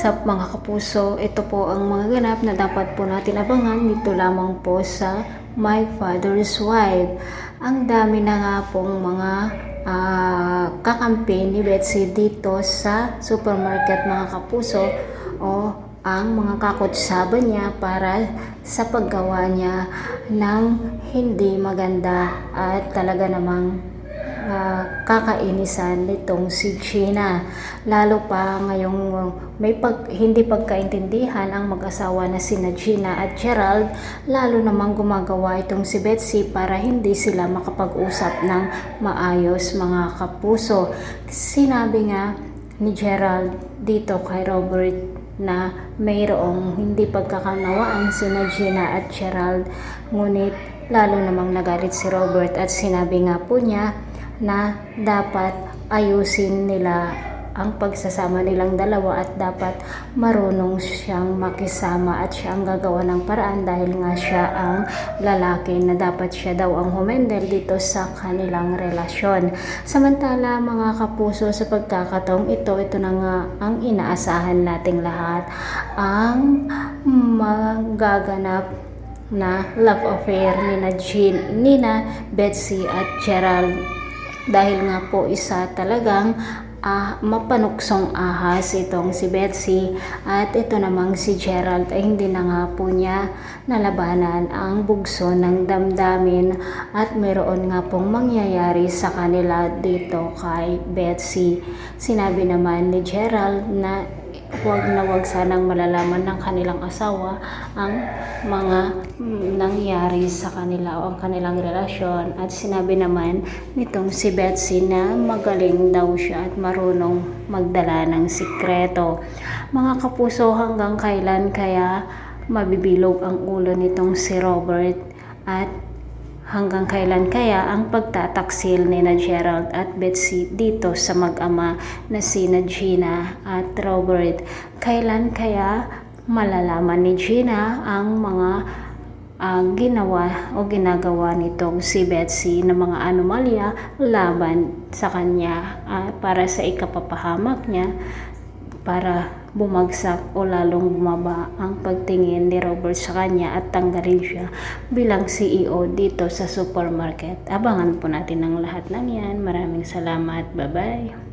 up mga kapuso? Ito po ang mga ganap na dapat po natin abangan dito lamang po sa My Father's Wife. Ang dami na nga pong mga kakampi ni Betsy dito sa supermarket mga kapuso o ang mga kakutsaban niya para sa paggawa niya ng hindi maganda at talaga namang kakainisan nitong si Gina. Lalo pa ngayong may hindi pagkaintindihan ang mag-asawa na sina Gina at Gerald, lalo namang gumagawa itong si Betsy para hindi sila makapag-usap ng maayos mga kapuso. Sinabi nga ni Gerald dito kay Robert na mayroong hindi pagkakanawaan sina Gina at Gerald, ngunit lalo namang nagalit si Robert at sinabi nga po niya na dapat ayusin nila ang pagsasama nilang dalawa at dapat marunong siyang makisama at siya ang gagawa ng paraan dahil nga siya ang lalaki na dapat siya daw ang humendel dito sa kanilang relasyon. Samantala mga kapuso, sa pagkakataong ito na nga ang inaasahan nating lahat, ang magaganap na love affair nina Betsy at Gerald. Dahil nga po isa talagang mapanuksong ahas itong si Betsy at ito namang si Gerald ay hindi na nga po niya nalabanan ang bugso ng damdamin at mayroon nga pong mangyayari sa kanila dito kay Betsy. Sinabi naman ni Gerald na wag sanang malalaman ng kanilang asawa ang mga nangyari sa kanila o ang kanilang relasyon, at sinabi naman nitong si Betsy na magaling daw siya at marunong magdala ng sikreto. Mga kapuso, hanggang kailan kaya mabibilog ang ulo nitong si Robert at hanggang kailan kaya ang pagtataksil ni na Gerald at Betsy dito sa mag-ama na sina Gina at Robert? Kailan kaya malalaman ni Gina ang mga ginawa o ginagawa nitong si Betsy na mga anomalya laban sa kanya para sa ikapapahamak niya, para bumagsak o lalong bumaba ang pagtingin ni Robert sa kanya at tanggalin siya bilang CEO dito sa supermarket. Abangan po natin ang lahat ng yan. Maraming salamat. Bye-bye.